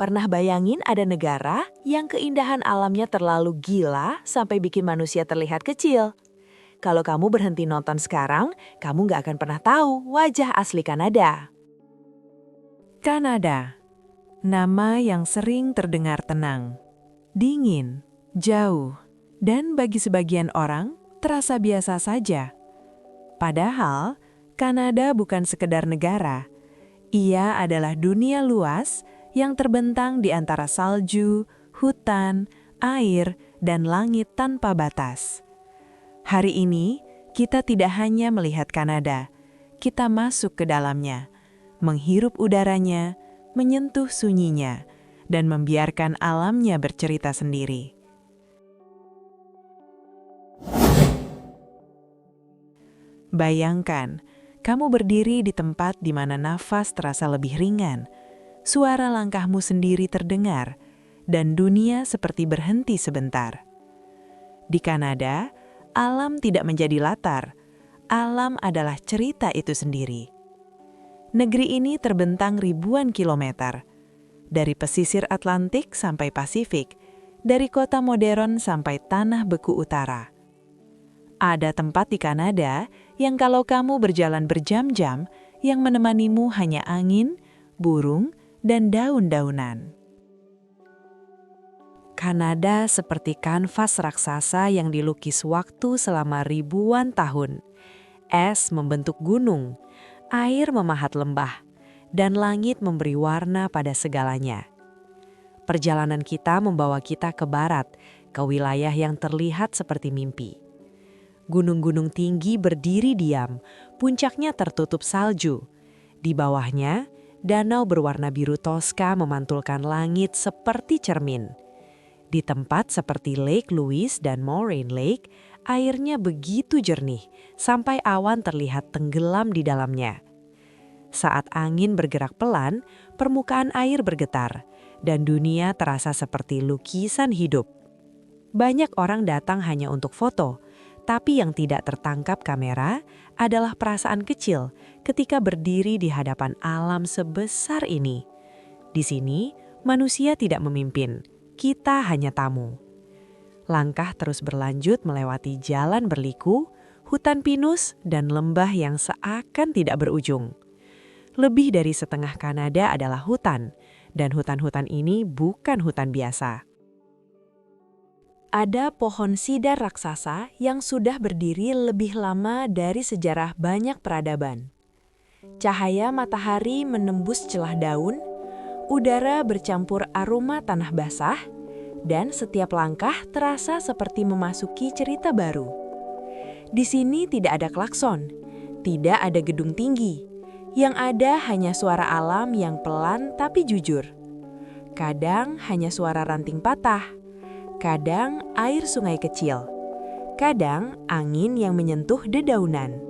Pernah bayangin ada negara yang keindahan alamnya terlalu gila sampai bikin manusia terlihat kecil? Kalau kamu berhenti nonton sekarang, kamu nggak akan pernah tahu wajah asli Kanada. Kanada, nama yang sering terdengar tenang, dingin, jauh, dan bagi sebagian orang terasa biasa saja. Padahal, Kanada bukan sekedar negara. Ia adalah dunia luas yang terbentang di antara salju, hutan, air, dan langit tanpa batas. Hari ini, kita tidak hanya melihat Kanada, kita masuk ke dalamnya, menghirup udaranya, menyentuh sunyinya, dan membiarkan alamnya bercerita sendiri. Bayangkan, kamu berdiri di tempat di mana nafas terasa lebih ringan, suara langkahmu sendiri terdengar, dan dunia seperti berhenti sebentar. Di Kanada, alam tidak menjadi latar, alam adalah cerita itu sendiri. Negeri ini terbentang ribuan kilometer, dari pesisir Atlantik sampai Pasifik, dari kota modern sampai tanah beku utara. Ada tempat di Kanada yang kalau kamu berjalan berjam-jam, yang menemanimu hanya angin, burung, dan daun-daunan. Kanada seperti kanvas raksasa yang dilukis waktu selama ribuan tahun. Es membentuk gunung, air memahat lembah, dan langit memberi warna pada segalanya. Perjalanan kita membawa kita ke barat, ke wilayah yang terlihat seperti mimpi. Gunung-gunung tinggi berdiri diam, puncaknya tertutup salju. Di bawahnya, danau berwarna biru toska memantulkan langit seperti cermin. Di tempat seperti Lake Louise dan Moraine Lake, airnya begitu jernih sampai awan terlihat tenggelam di dalamnya. Saat angin bergerak pelan, permukaan air bergetar dan dunia terasa seperti lukisan hidup. Banyak orang datang hanya untuk foto, tapi yang tidak tertangkap kamera adalah perasaan kecil ketika berdiri di hadapan alam sebesar ini. Di sini, manusia tidak memimpin. Kita hanya tamu. Langkah terus berlanjut melewati jalan berliku, hutan pinus, dan lembah yang seakan tidak berujung. Lebih dari setengah Kanada adalah hutan, dan hutan-hutan ini bukan hutan biasa. Ada pohon sidar raksasa yang sudah berdiri lebih lama dari sejarah banyak peradaban. Cahaya matahari menembus celah daun, udara bercampur aroma tanah basah, dan setiap langkah terasa seperti memasuki cerita baru. Di sini tidak ada klakson, tidak ada gedung tinggi. Yang ada hanya suara alam yang pelan tapi jujur. Kadang hanya suara ranting patah, kadang air sungai kecil, kadang angin yang menyentuh dedaunan.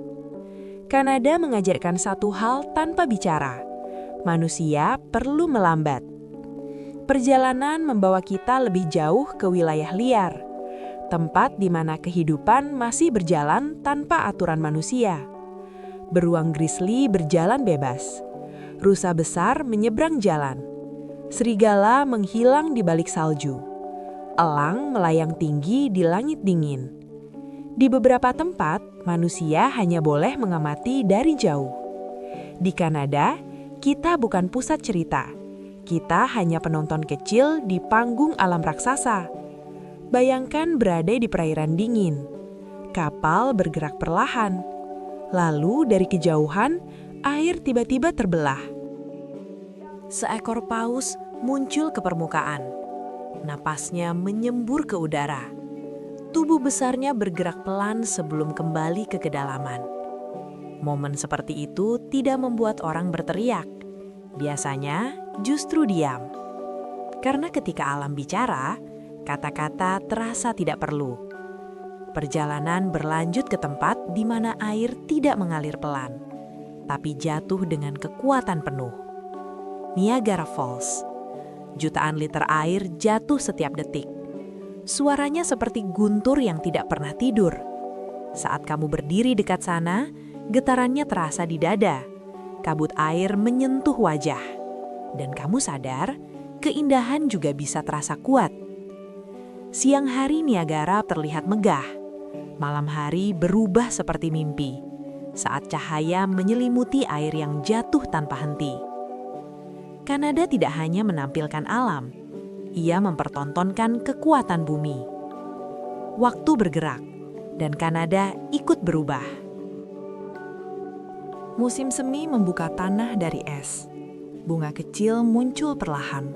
Kanada mengajarkan satu hal tanpa bicara. Manusia perlu melambat. Perjalanan membawa kita lebih jauh ke wilayah liar, tempat di mana kehidupan masih berjalan tanpa aturan manusia. Beruang grizzly berjalan bebas, rusa besar menyeberang jalan, serigala menghilang di balik salju, elang melayang tinggi di langit dingin. Di beberapa tempat, manusia hanya boleh mengamati dari jauh. Di Kanada, kita bukan pusat cerita. Kita hanya penonton kecil di panggung alam raksasa. Bayangkan berada di perairan dingin. Kapal bergerak perlahan. Lalu dari kejauhan, air tiba-tiba terbelah. Seekor paus muncul ke permukaan. Napasnya menyembur ke udara. Tubuh besarnya bergerak pelan sebelum kembali ke kedalaman. Momen seperti itu tidak membuat orang berteriak. Biasanya justru diam. Karena ketika alam bicara, kata-kata terasa tidak perlu. Perjalanan berlanjut ke tempat di mana air tidak mengalir pelan, tapi jatuh dengan kekuatan penuh. Niagara Falls. Jutaan liter air jatuh setiap detik. Suaranya seperti guntur yang tidak pernah tidur. Saat kamu berdiri dekat sana, getarannya terasa di dada. Kabut air menyentuh wajah. Dan kamu sadar, keindahan juga bisa terasa kuat. Siang hari Niagara terlihat megah, malam hari berubah seperti mimpi, saat cahaya menyelimuti air yang jatuh tanpa henti. Kanada tidak hanya menampilkan alam, ia mempertontonkan kekuatan bumi. Waktu bergerak, dan Kanada ikut berubah. Musim semi membuka tanah dari es. Bunga kecil muncul perlahan.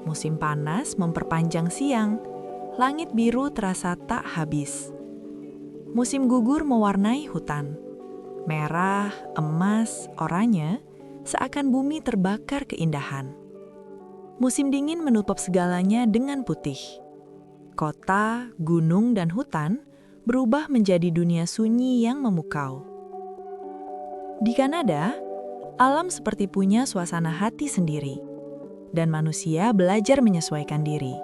Musim panas memperpanjang siang. Langit biru terasa tak habis. Musim gugur mewarnai hutan. Merah, emas, oranye, seakan bumi terbakar keindahan. Musim dingin menutup segalanya dengan putih. Kota, gunung, dan hutan berubah menjadi dunia sunyi yang memukau. Di Kanada, alam seperti punya suasana hati sendiri, dan manusia belajar menyesuaikan diri.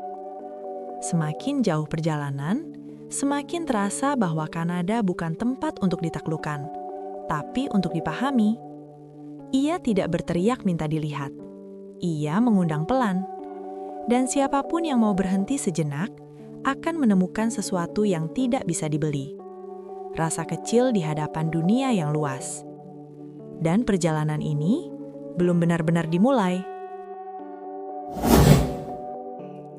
Semakin jauh perjalanan, semakin terasa bahwa Kanada bukan tempat untuk ditaklukkan, tapi untuk dipahami. Ia tidak berteriak minta dilihat. Ia mengundang pelan. Dan siapapun yang mau berhenti sejenak akan menemukan sesuatu yang tidak bisa dibeli. Rasa kecil di hadapan dunia yang luas. Dan perjalanan ini belum benar-benar dimulai.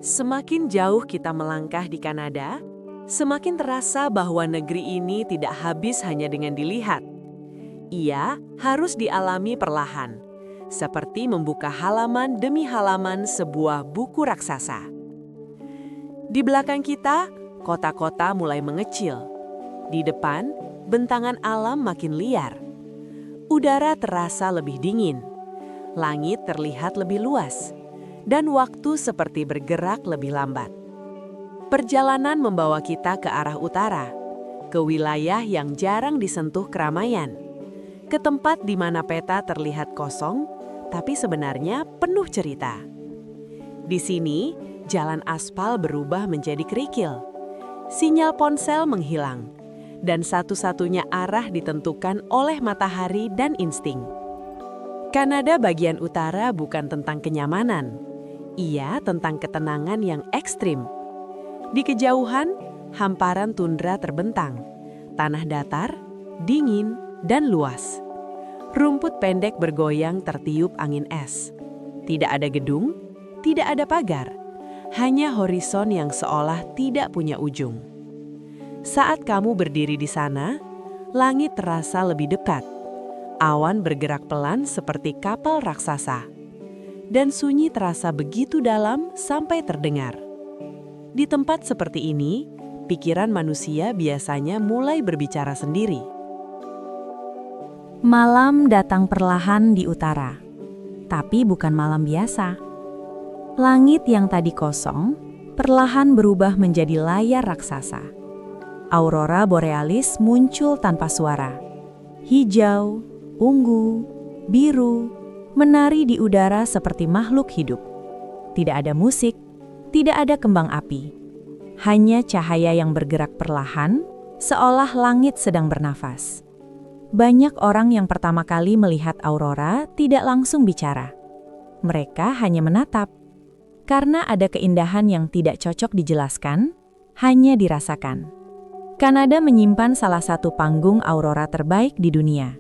Semakin jauh kita melangkah di Kanada, semakin terasa bahwa negeri ini tidak habis hanya dengan dilihat. Ia harus dialami perlahan, seperti membuka halaman demi halaman sebuah buku raksasa. Di belakang kita, kota-kota mulai mengecil. Di depan, bentangan alam makin liar. Udara terasa lebih dingin, langit terlihat lebih luas, dan waktu seperti bergerak lebih lambat. Perjalanan membawa kita ke arah utara, ke wilayah yang jarang disentuh keramaian, ke tempat di mana peta terlihat kosong, tapi sebenarnya penuh cerita. Di sini, jalan aspal berubah menjadi kerikil, sinyal ponsel menghilang, dan satu-satunya arah ditentukan oleh matahari dan insting. Kanada bagian utara bukan tentang kenyamanan, ia tentang ketenangan yang ekstrim. Di kejauhan, hamparan tundra terbentang, tanah datar, dingin, dan luas. Rumput pendek bergoyang tertiup angin es. Tidak ada gedung, tidak ada pagar, hanya horizon yang seolah tidak punya ujung. Saat kamu berdiri di sana, langit terasa lebih dekat. Awan bergerak pelan seperti kapal raksasa. Dan sunyi terasa begitu dalam sampai terdengar. Di tempat seperti ini, pikiran manusia biasanya mulai berbicara sendiri. Malam datang perlahan di utara, tapi bukan malam biasa. Langit yang tadi kosong, perlahan berubah menjadi layar raksasa. Aurora borealis muncul tanpa suara. Hijau, ungu, biru, menari di udara seperti makhluk hidup. Tidak ada musik, tidak ada kembang api. Hanya cahaya yang bergerak perlahan, seolah langit sedang bernafas. Banyak orang yang pertama kali melihat aurora tidak langsung bicara. Mereka hanya menatap. Karena ada keindahan yang tidak cocok dijelaskan, hanya dirasakan. Kanada menyimpan salah satu panggung aurora terbaik di dunia.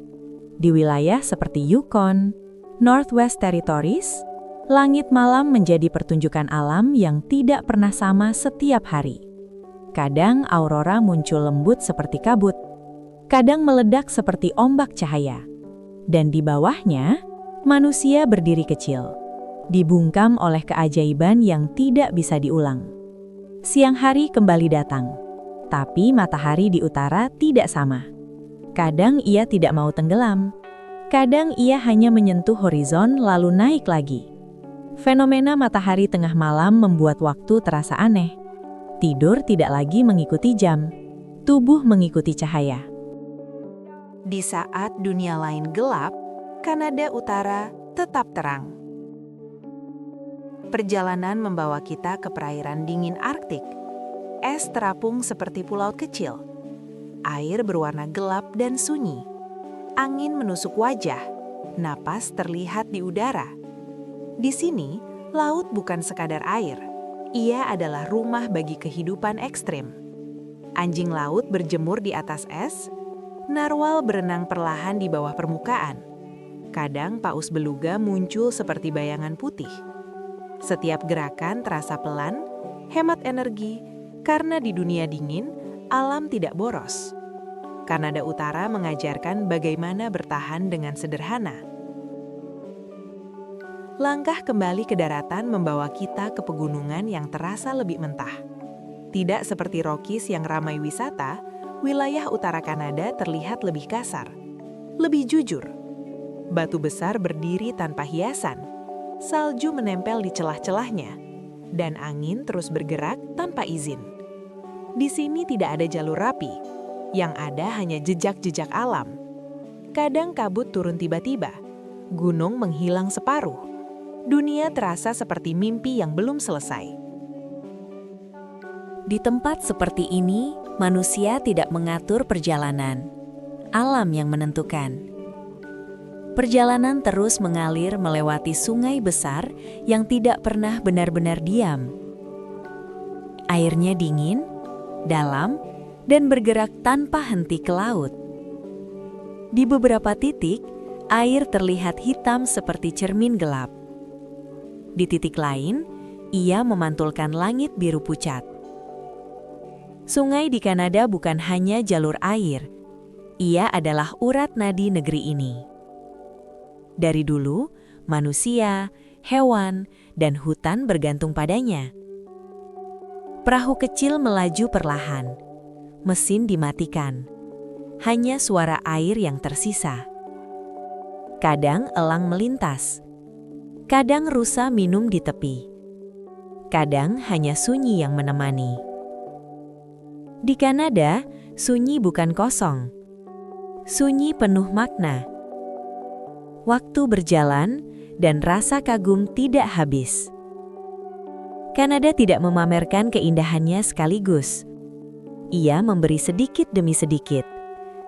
Di wilayah seperti Yukon, Northwest Territories, langit malam menjadi pertunjukan alam yang tidak pernah sama setiap hari. Kadang aurora muncul lembut seperti kabut, kadang meledak seperti ombak cahaya. Dan di bawahnya, manusia berdiri kecil, dibungkam oleh keajaiban yang tidak bisa diulang. Siang hari kembali datang. Tapi matahari di utara tidak sama. Kadang ia tidak mau tenggelam. Kadang ia hanya menyentuh horizon lalu naik lagi. Fenomena matahari tengah malam membuat waktu terasa aneh. Tidur tidak lagi mengikuti jam. Tubuh mengikuti cahaya. Di saat dunia lain gelap, Kanada Utara tetap terang. Perjalanan membawa kita ke perairan dingin Arktik. Es terapung seperti pulau kecil. Air berwarna gelap dan sunyi. Angin menusuk wajah. Napas terlihat di udara. Di sini, Laut bukan sekadar air, ia adalah rumah bagi kehidupan ekstrim. Anjing laut berjemur di atas es, narwal berenang perlahan di bawah permukaan. Kadang paus beluga muncul seperti bayangan putih. Setiap gerakan terasa pelan, hemat energi, karena di dunia dingin, alam tidak boros. Kanada Utara mengajarkan bagaimana bertahan dengan sederhana. Langkah kembali ke daratan membawa kita ke pegunungan yang terasa lebih mentah. Tidak seperti Rockies yang ramai wisata, wilayah utara Kanada terlihat lebih kasar, lebih jujur. Batu besar berdiri tanpa hiasan, salju menempel di celah-celahnya, dan angin terus bergerak tanpa izin. Di sini tidak ada jalur rapi, yang ada hanya jejak-jejak alam. Kadang kabut turun tiba-tiba, gunung menghilang separuh. Dunia terasa seperti mimpi yang belum selesai. Di tempat seperti ini, manusia tidak mengatur perjalanan. Alam yang menentukan. Perjalanan terus mengalir melewati sungai besar yang tidak pernah benar-benar diam. Airnya dingin, dalam, dan bergerak tanpa henti ke laut. Di beberapa titik, air terlihat hitam seperti cermin gelap. Di titik lain, ia memantulkan langit biru pucat. Sungai di Kanada bukan hanya jalur air, ia adalah urat nadi negeri ini. Dari dulu, manusia, hewan, dan hutan bergantung padanya. Perahu kecil melaju perlahan. Mesin dimatikan. Hanya suara air yang tersisa. Kadang elang melintas. Kadang rusa minum di tepi. Kadang hanya sunyi yang menemani. Di Kanada, sunyi bukan kosong. Sunyi penuh makna. Waktu berjalan dan rasa kagum tidak habis. Kanada tidak memamerkan keindahannya sekaligus. Ia memberi sedikit demi sedikit,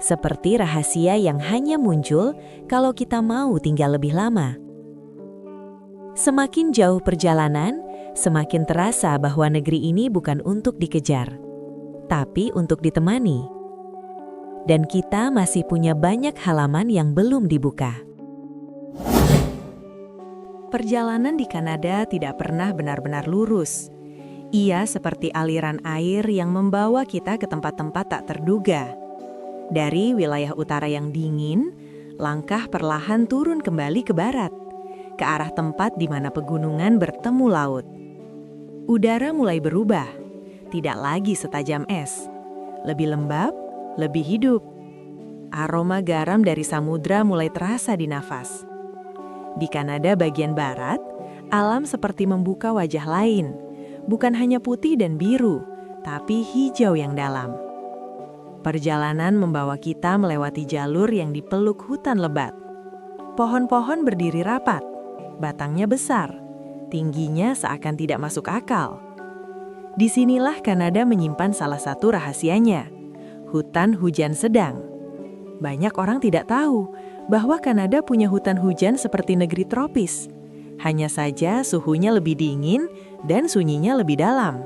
seperti rahasia yang hanya muncul kalau kita mau tinggal lebih lama. Semakin jauh perjalanan, semakin terasa bahwa negeri ini bukan untuk dikejar, tapi untuk ditemani. Dan kita masih punya banyak halaman yang belum dibuka. Perjalanan di Kanada tidak pernah benar-benar lurus. Ia seperti aliran air yang membawa kita ke tempat-tempat tak terduga. Dari wilayah utara yang dingin, langkah perlahan turun kembali ke barat, ke arah tempat di mana pegunungan bertemu laut. Udara mulai berubah, tidak lagi setajam es, lebih lembab, lebih hidup. Aroma garam dari samudra mulai terasa di nafas. Di Kanada bagian barat, alam seperti membuka wajah lain. Bukan hanya putih dan biru, tapi hijau yang dalam. Perjalanan membawa kita melewati jalur yang dipeluk hutan lebat. Pohon-pohon berdiri rapat, batangnya besar, tingginya seakan tidak masuk akal. Disinilah Kanada menyimpan salah satu rahasianya, hutan hujan sedang. Banyak orang tidak tahu bahwa Kanada punya hutan hujan seperti negeri tropis. Hanya saja suhunya lebih dingin dan sunyinya lebih dalam.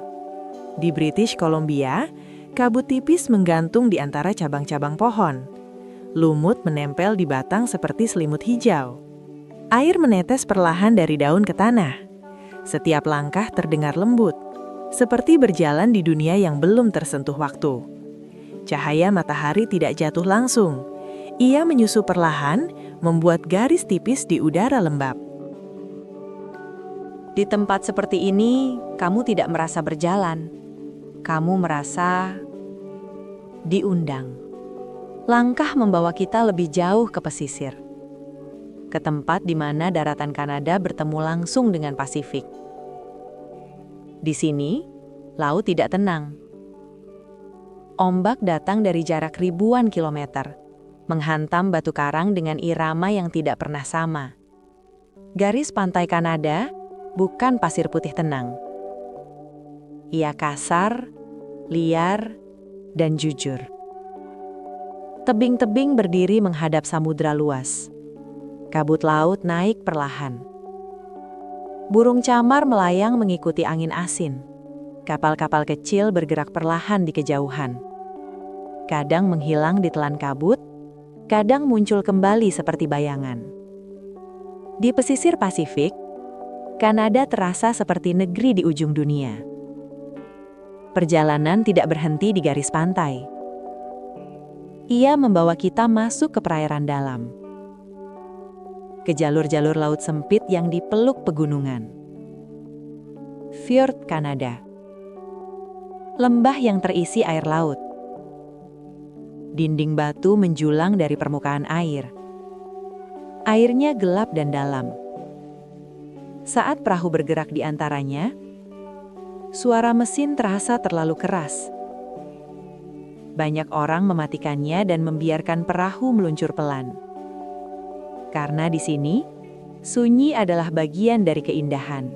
Di British Columbia, kabut tipis menggantung di antara cabang-cabang pohon. Lumut menempel di batang seperti selimut hijau. Air menetes perlahan dari daun ke tanah. Setiap langkah terdengar lembut, seperti berjalan di dunia yang belum tersentuh waktu. Cahaya matahari tidak jatuh langsung. Ia menyusup perlahan, membuat garis tipis di udara lembab. Di tempat seperti ini, kamu tidak merasa berjalan. Kamu merasa diundang. Langkah membawa kita lebih jauh ke pesisir. Ke tempat di mana daratan Kanada bertemu langsung dengan Pasifik. Di sini, laut tidak tenang. Ombak datang dari jarak ribuan kilometer, menghantam batu karang dengan irama yang tidak pernah sama. Garis pantai Kanada bukan pasir putih tenang. Ia kasar, liar, dan jujur. Tebing-tebing berdiri menghadap samudra luas. Kabut laut naik perlahan. Burung camar melayang mengikuti angin asin. Kapal-kapal kecil bergerak perlahan di kejauhan. Kadang menghilang di telan kabut, kadang muncul kembali seperti bayangan. Di pesisir Pasifik, Kanada terasa seperti negeri di ujung dunia. Perjalanan tidak berhenti di garis pantai. Ia membawa kita masuk ke perairan dalam, ke jalur-jalur laut sempit yang dipeluk pegunungan. Fjord Kanada. Lembah yang terisi air laut. Dinding batu menjulang dari permukaan air. Airnya gelap dan dalam. Saat perahu bergerak di antaranya, suara mesin terasa terlalu keras. Banyak orang mematikannya dan membiarkan perahu meluncur pelan. Karena di sini, sunyi adalah bagian dari keindahan.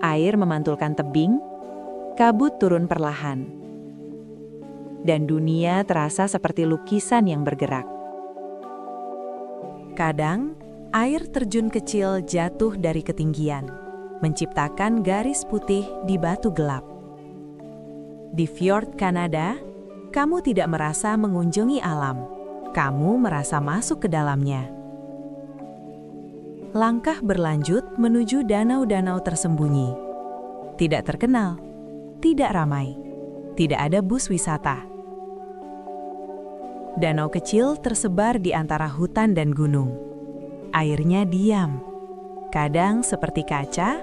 Air memantulkan tebing, kabut turun perlahan. Dan dunia terasa seperti lukisan yang bergerak. Kadang, air terjun kecil jatuh dari ketinggian, menciptakan garis putih di batu gelap. Di Fjord Kanada, kamu tidak merasa mengunjungi alam, kamu merasa masuk ke dalamnya. Langkah berlanjut menuju danau-danau tersembunyi. Tidak terkenal, tidak ramai, tidak ada bus wisata. Danau kecil tersebar di antara hutan dan gunung. Airnya diam, kadang seperti kaca,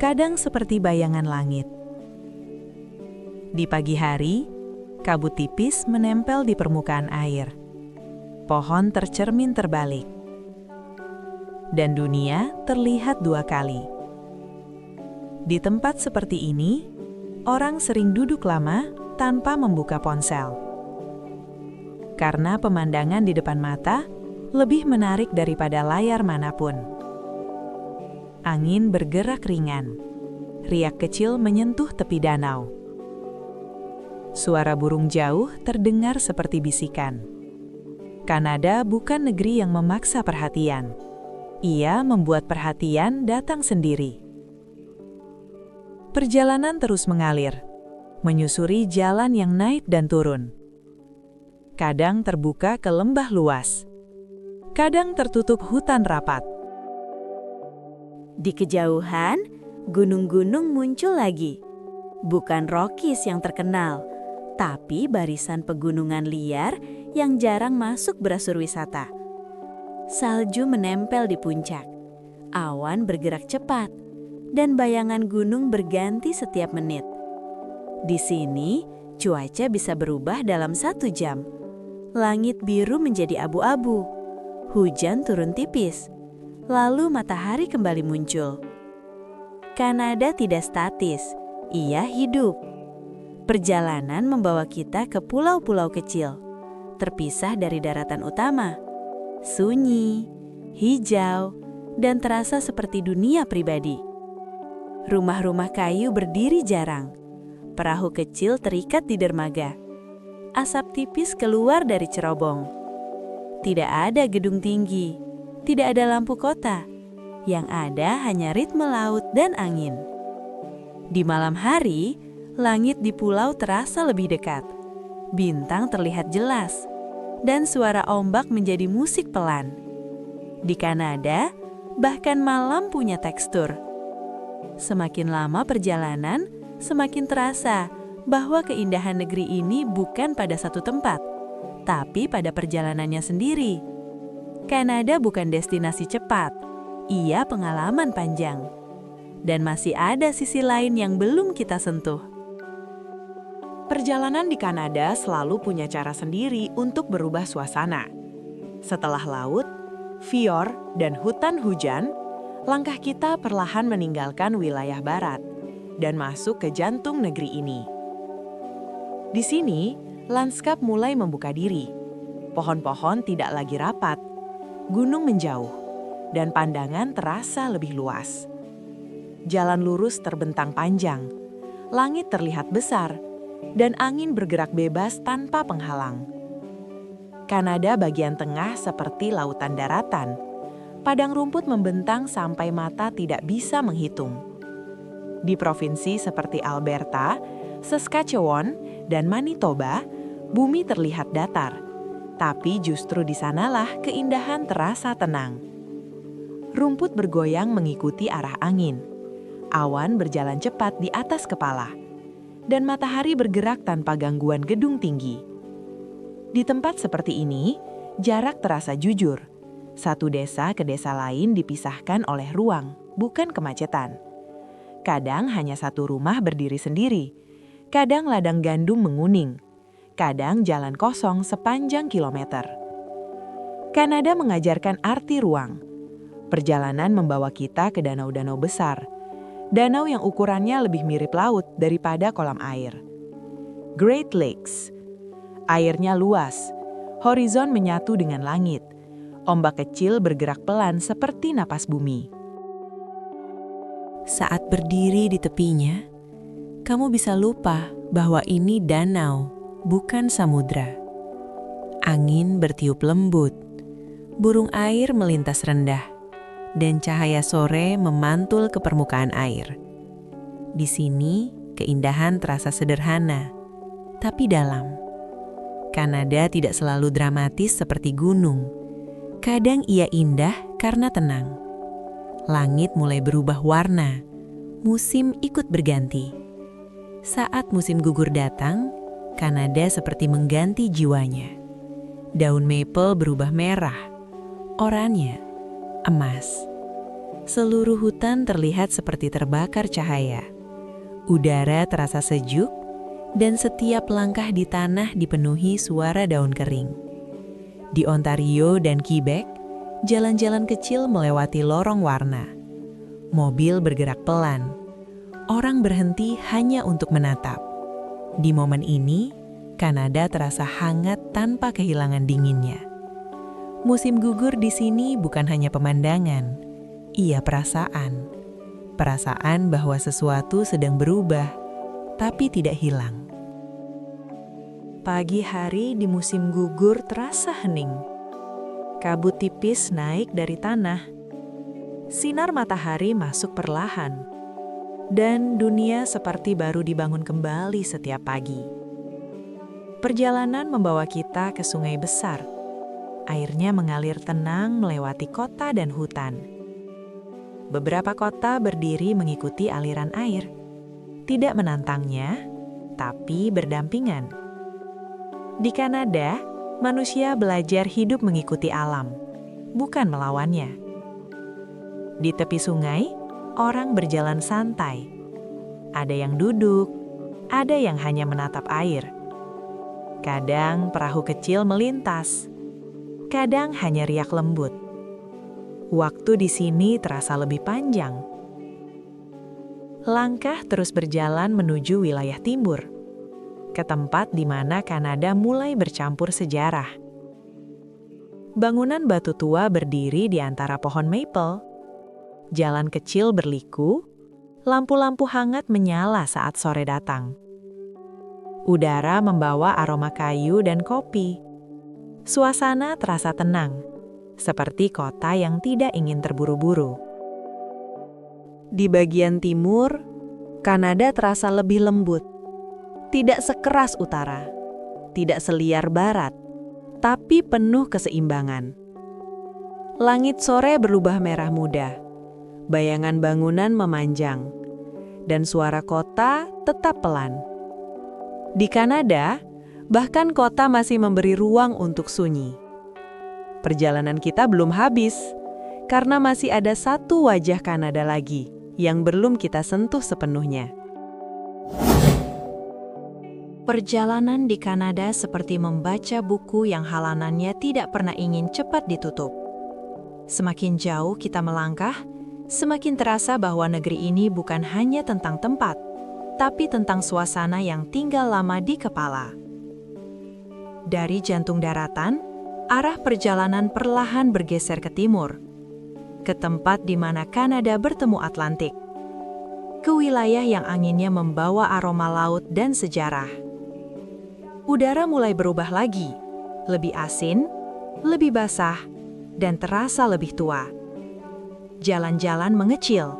kadang seperti bayangan langit. Di pagi hari, kabut tipis menempel di permukaan air. Pohon tercermin terbalik. Dan dunia terlihat dua kali. Di tempat seperti ini, orang sering duduk lama tanpa membuka ponsel. Karena pemandangan di depan mata lebih menarik daripada layar manapun. Angin bergerak ringan. Riak kecil menyentuh tepi danau. Suara burung jauh terdengar seperti bisikan. Kanada bukan negeri yang memaksa perhatian. Ia membuat perhatian datang sendiri. Perjalanan terus mengalir, menyusuri jalan yang naik dan turun. Kadang terbuka ke lembah luas, kadang tertutup hutan rapat. Di kejauhan, gunung-gunung muncul lagi. Bukan Rockies yang terkenal, tapi barisan pegunungan liar yang jarang masuk brosur wisata. Salju menempel di puncak, awan bergerak cepat, dan bayangan gunung berganti setiap menit. Di sini, cuaca bisa berubah dalam 1 jam. Langit biru menjadi abu-abu, hujan turun tipis, lalu matahari kembali muncul. Kanada tidak statis, ia hidup. Perjalanan membawa kita ke pulau-pulau kecil, terpisah dari daratan utama. Sunyi, hijau, dan terasa seperti dunia pribadi. Rumah-rumah kayu berdiri jarang. Perahu kecil terikat di dermaga. Asap tipis keluar dari cerobong. Tidak ada gedung tinggi, tidak ada lampu kota. Yang ada hanya ritme laut dan angin. Di malam hari, langit di pulau terasa lebih dekat. Bintang terlihat jelas, dan suara ombak menjadi musik pelan. Di Kanada, bahkan malam punya tekstur. Semakin lama perjalanan, semakin terasa bahwa keindahan negeri ini bukan pada satu tempat, tapi pada perjalanannya sendiri. Kanada bukan destinasi cepat, ia pengalaman panjang. Dan masih ada sisi lain yang belum kita sentuh. Perjalanan di Kanada selalu punya cara sendiri untuk berubah suasana. Setelah laut, fjord, dan hutan hujan, langkah kita perlahan meninggalkan wilayah barat dan masuk ke jantung negeri ini. Di sini, lanskap mulai membuka diri. Pohon-pohon tidak lagi rapat, gunung menjauh, dan pandangan terasa lebih luas. Jalan lurus terbentang panjang, langit terlihat besar, dan angin bergerak bebas tanpa penghalang. Kanada bagian tengah seperti lautan daratan, Padang rumput membentang sampai mata tidak bisa menghitung. Di provinsi seperti Alberta, Saskatchewan, dan Manitoba, bumi terlihat datar. Tapi justru di sanalah keindahan terasa tenang. Rumput bergoyang mengikuti arah angin. Awan berjalan cepat di atas kepala. Dan matahari bergerak tanpa gangguan gedung tinggi. Di tempat seperti ini, jarak terasa jujur. Satu desa ke desa lain dipisahkan oleh ruang, bukan kemacetan. Kadang hanya satu rumah berdiri sendiri. Kadang ladang gandum menguning. Kadang jalan kosong sepanjang kilometer. Kanada mengajarkan arti ruang. Perjalanan membawa kita ke danau-danau besar. Danau yang ukurannya lebih mirip laut daripada kolam air. Great Lakes. Airnya luas. Horizon menyatu dengan langit. Ombak kecil bergerak pelan seperti napas bumi. Saat berdiri di tepinya, kamu bisa lupa bahwa ini danau, bukan samudra. Angin bertiup lembut, burung air melintas rendah, dan cahaya sore memantul ke permukaan air. Di sini, keindahan terasa sederhana, tapi dalam. Kanada tidak selalu dramatis seperti gunung. Kadang ia indah karena tenang. Langit mulai berubah warna, musim ikut berganti. Saat musim gugur datang, Kanada seperti mengganti jiwanya. Daun maple berubah merah, oranye, emas. Seluruh hutan terlihat seperti terbakar cahaya. Udara terasa sejuk, dan setiap langkah di tanah dipenuhi suara daun kering. Di Ontario dan Quebec, jalan-jalan kecil melewati lorong warna. Mobil bergerak pelan. Orang berhenti hanya untuk menatap. Di momen ini, Kanada terasa hangat tanpa kehilangan dinginnya. Musim gugur di sini bukan hanya pemandangan, ia perasaan. Perasaan bahwa sesuatu sedang berubah, tapi tidak hilang. Pagi hari di musim gugur terasa hening. Kabut tipis naik dari tanah. Sinar matahari masuk perlahan. Dan dunia seperti baru dibangun kembali setiap pagi. Perjalanan membawa kita ke sungai besar. Airnya mengalir tenang melewati kota dan hutan. Beberapa kota berdiri mengikuti aliran air. Tidak menantangnya, tapi berdampingan. Di Kanada, manusia belajar hidup mengikuti alam, bukan melawannya. Di tepi sungai, orang berjalan santai. Ada yang duduk, ada yang hanya menatap air. Kadang perahu kecil melintas, kadang hanya riak lembut. Waktu di sini terasa lebih panjang. Langkah terus berjalan menuju wilayah timur, ke tempat di mana Kanada mulai bercampur sejarah. Bangunan batu tua berdiri di antara pohon maple. Jalan kecil berliku, lampu-lampu hangat menyala saat sore datang. Udara membawa aroma kayu dan kopi. Suasana terasa tenang, seperti kota yang tidak ingin terburu-buru. Di bagian timur, Kanada terasa lebih lembut. Tidak sekeras utara, tidak seliar barat, tapi penuh keseimbangan. Langit sore berubah merah muda, bayangan bangunan memanjang, dan suara kota tetap pelan. Di Kanada, bahkan kota masih memberi ruang untuk sunyi. Perjalanan kita belum habis, karena masih ada satu wajah Kanada lagi yang belum kita sentuh sepenuhnya. Perjalanan di Kanada seperti membaca buku yang halanannya tidak pernah ingin cepat ditutup. Semakin jauh kita melangkah, semakin terasa bahwa negeri ini bukan hanya tentang tempat, tapi tentang suasana yang tinggal lama di kepala. Dari jantung daratan, arah perjalanan perlahan bergeser ke timur, ke tempat di mana Kanada bertemu Atlantik, ke wilayah yang anginnya membawa aroma laut dan sejarah. Udara mulai berubah lagi, lebih asin, lebih basah, dan terasa lebih tua. Jalan-jalan mengecil,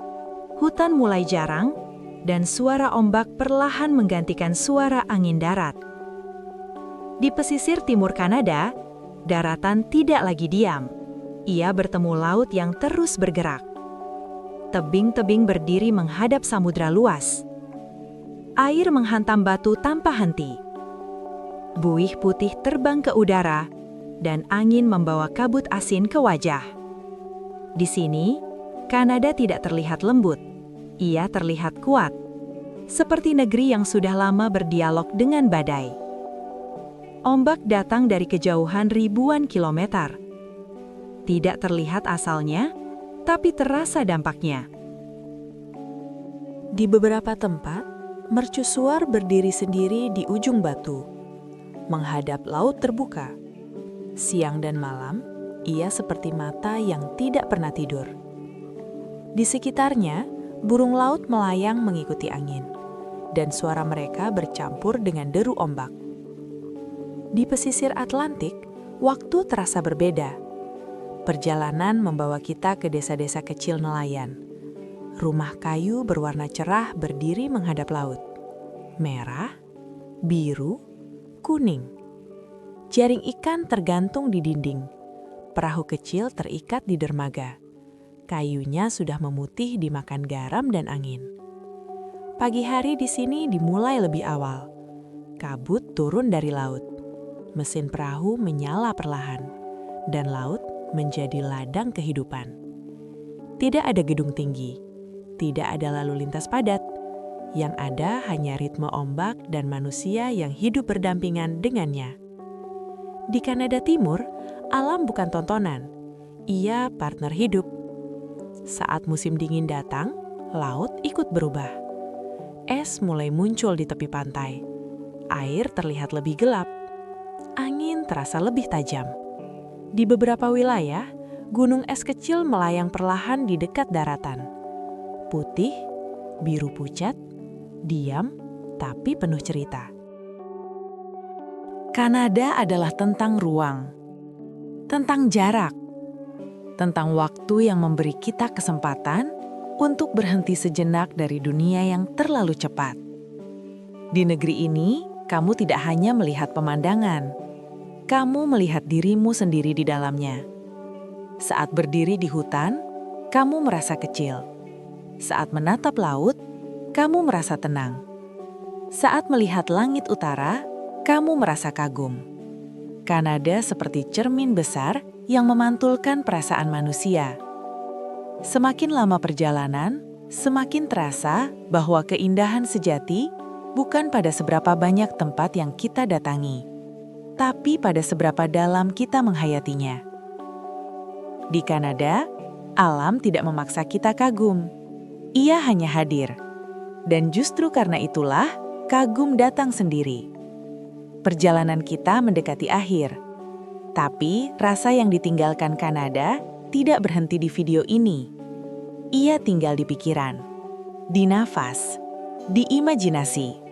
hutan mulai jarang, dan suara ombak perlahan menggantikan suara angin darat. Di pesisir timur Kanada, daratan tidak lagi diam. Ia bertemu laut yang terus bergerak. Tebing-tebing berdiri menghadap samudra luas. Air menghantam batu tanpa henti. Buih putih terbang ke udara, dan angin membawa kabut asin ke wajah. Di sini, Kanada tidak terlihat lembut. Ia terlihat kuat, seperti negeri yang sudah lama berdialog dengan badai. Ombak datang dari kejauhan ribuan kilometer. Tidak terlihat asalnya, tapi terasa dampaknya. Di beberapa tempat, mercusuar berdiri sendiri di ujung batu, menghadap laut terbuka. Siang dan malam, ia seperti mata yang tidak pernah tidur. Di sekitarnya, burung laut melayang mengikuti angin, dan suara mereka bercampur dengan deru ombak. Di pesisir Atlantik, waktu terasa berbeda. Perjalanan membawa kita ke desa-desa kecil nelayan. Rumah kayu berwarna cerah berdiri menghadap laut. Merah, biru, kuning. Jaring ikan tergantung di dinding. Perahu kecil terikat di dermaga. Kayunya sudah memutih dimakan garam dan angin. Pagi hari di sini dimulai lebih awal. Kabut turun dari laut. Mesin perahu menyala perlahan, dan laut menjadi ladang kehidupan. Tidak ada gedung tinggi, tidak ada lalu lintas padat. Yang ada hanya ritme ombak dan manusia yang hidup berdampingan dengannya. Di Kanada Timur, alam bukan tontonan, ia partner hidup. Saat musim dingin datang, laut ikut berubah. Es mulai muncul di tepi pantai. Air terlihat lebih gelap. Angin terasa lebih tajam. Di beberapa wilayah, gunung es kecil melayang perlahan di dekat daratan. Putih, biru pucat, diam, tapi penuh cerita. Kanada adalah tentang ruang, tentang jarak, tentang waktu yang memberi kita kesempatan untuk berhenti sejenak dari dunia yang terlalu cepat. Di negeri ini, kamu tidak hanya melihat pemandangan, kamu melihat dirimu sendiri di dalamnya. Saat berdiri di hutan, kamu merasa kecil. Saat menatap laut, kamu merasa tenang. Saat melihat langit utara, kamu merasa kagum. Kanada seperti cermin besar yang memantulkan perasaan manusia. Semakin lama perjalanan, semakin terasa bahwa keindahan sejati bukan pada seberapa banyak tempat yang kita datangi, tapi pada seberapa dalam kita menghayatinya. Di Kanada, alam tidak memaksa kita kagum. Ia hanya hadir. Dan justru karena itulah, kagum datang sendiri. Perjalanan kita mendekati akhir. Tapi rasa yang ditinggalkan Kanada tidak berhenti di video ini. Ia tinggal di pikiran, di nafas, di imajinasi.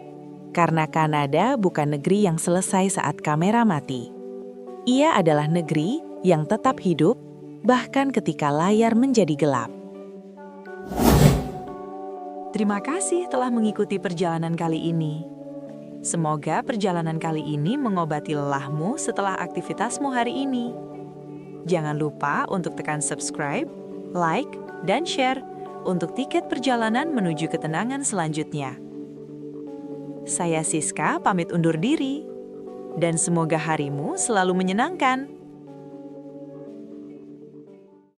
Karena Kanada bukan negeri yang selesai saat kamera mati. Ia adalah negeri yang tetap hidup, bahkan ketika layar menjadi gelap. Terima kasih telah mengikuti perjalanan kali ini. Semoga perjalanan kali ini mengobati lelahmu setelah aktivitasmu hari ini. Jangan lupa untuk tekan subscribe, like, dan share untuk tiket perjalanan menuju ketenangan selanjutnya. Saya Siska pamit undur diri, dan semoga harimu selalu menyenangkan.